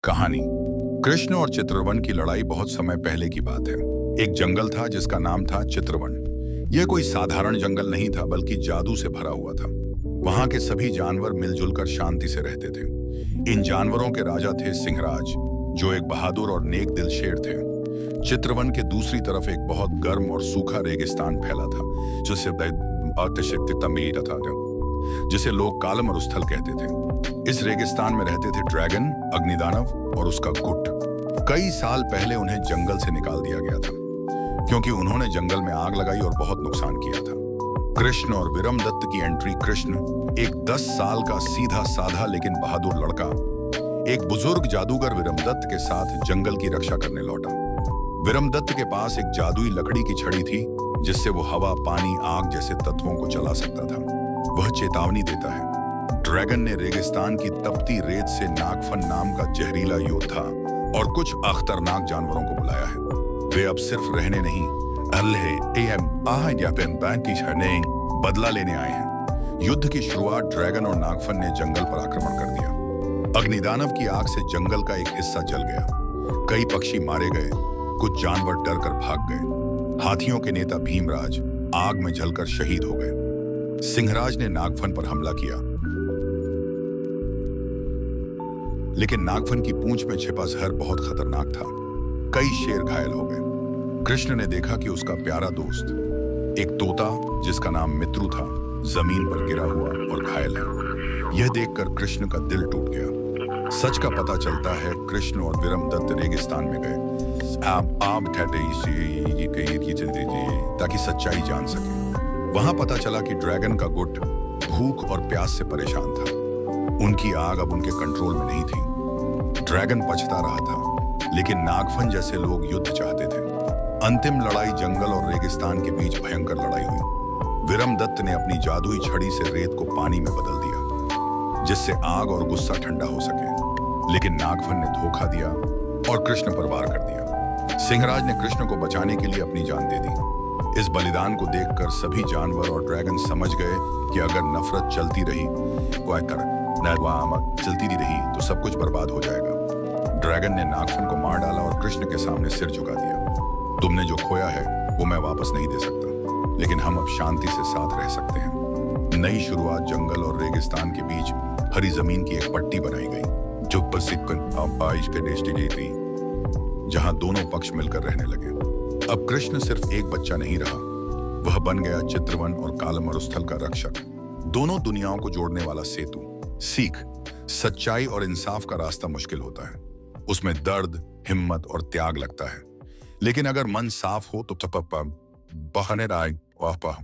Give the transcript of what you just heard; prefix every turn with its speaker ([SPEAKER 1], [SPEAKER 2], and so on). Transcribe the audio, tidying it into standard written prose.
[SPEAKER 1] कहानी। कृष्ण और चित्रवन की लड़ाई बहुत समय पहले की बात है। एक जंगल था जिसका नाम था चित्रवन। यह कोई साधारण जंगल नहीं था, बल्कि जादू से भरा हुआ था। वहां के सभी जानवर मिलजुल कर शांति से रहते थे। इन जानवरों के राजा थे सिंहराज, जो एक बहादुर और नेक दिल शेर थे। चित्रवन के दूसरी तरफ एक बहुत गर्म और सूखा रेगिस्तान फैला था, जिसे लोग काला मरुस्थल कहते थे। इस रेगिस्तान में रहते थे ड्रैगन, अग्निदानव और उसका गुट। कई साल पहले उन्हें जंगल से निकाल दिया गया था, क्योंकि उन्होंने जंगल में आग लगाई और बहुत नुकसान किया था। कृष्ण और विरमदत्त की एंट्री। कृष्ण, एक 10 साल का सीधा साधा लेकिन बहादुर लड़का, एक बुजुर्ग जादूगर विरमदत्त के साथ जंगल की रक्षा करने लौटा। विरमदत्त के पास एक जादुई लकड़ी की छड़ी थी, जिससे वो हवा, पानी, आग जैसे तत्वों को चला सकता था। वह चेतावनी देता है। ड्रैगन ने रेगिस्तान की तपती रेत से नागफन नाम का जहरीला योद्धा और कुछ खतरनाक जानवरों को बुलाया है। वे अब सिर्फ रहने नहीं, बदला लेने आए हैं। युद्ध की शुरुआत ड्रैगन और नागफन ने जंगल पर आक्रमण कर दिया। अग्निदानव की आग से जंगल का एक हिस्सा जल गया। कई पक्षी मारे गए, कुछ जानवर डरकर भाग गए। हाथियों के नेता भीमराज आग में जलकर शहीद हो गए। सिंहराज ने नागफन पर हमला किया, लेकिन नागफन की पूंछ में छिपा जहर बहुत खतरनाक था। कई शेर घायल हो गए। कृष्ण ने देखा कि उसका प्यारा दोस्त, एक तोता जिसका नाम मित्रु था, जमीन पर गिरा हुआ और घायल है। यह देखकर कृष्ण का दिल टूट गया। सच का पता चलता है, कृष्ण और विरमदत्त रेगिस्तान में गए ताकि सच्चाई जान सके। वहां पता चला कि ड्रैगन का गुट भूख और प्यास से परेशान था। उनकी आग अब उनके कंट्रोल में नहीं थी। ड्रैगन पछता रहा था, लेकिन नागफन जैसे लोग युद्ध चाहते थे। अंतिम लड़ाई जंगल और रेगिस्तान के बीच भयंकर लड़ाई हुई। विरमदत्त ने अपनी जादुई छड़ी से रेत को पानी में बदल दिया, जिससे आग और गुस्सा ठंडा हो सके। लेकिन नागफन ने धोखा दिया और कृष्ण पर वार कर दिया। सिंहराज ने कृष्ण को बचाने के लिए अपनी जान दे दी। इस बलिदान को देखकर सभी जानवर और ड्रैगन समझ गए कि अगर नफरत चलती रही तो सब कुछ बर्बाद हो जाएगा। ड्रैगन ने नागफन को मार डाला और कृष्ण के सामने सिर झुका दिया। तुमने जो खोया है वो मैं वापस नहीं दे सकता, लेकिन हम अब शांति से साथ रह सकते हैं। नई शुरुआत। जंगल और रेगिस्तान के बीच हरी जमीन की एक पट्टी बनाई गई, जो थी, जहां दोनों पक्ष मिलकर रहने लगे। अब कृष्ण सिर्फ एक बच्चा नहीं रहा, वह बन गया चित्रवन और काला मरुस्थल का रक्षक, दोनों दुनियाओं को जोड़ने वाला सेतु। सीख। सच्चाई और इंसाफ का रास्ता मुश्किल होता है, उसमें दर्द, हिम्मत और त्याग लगता है, लेकिन अगर मन साफ हो तो बहने राय वाह।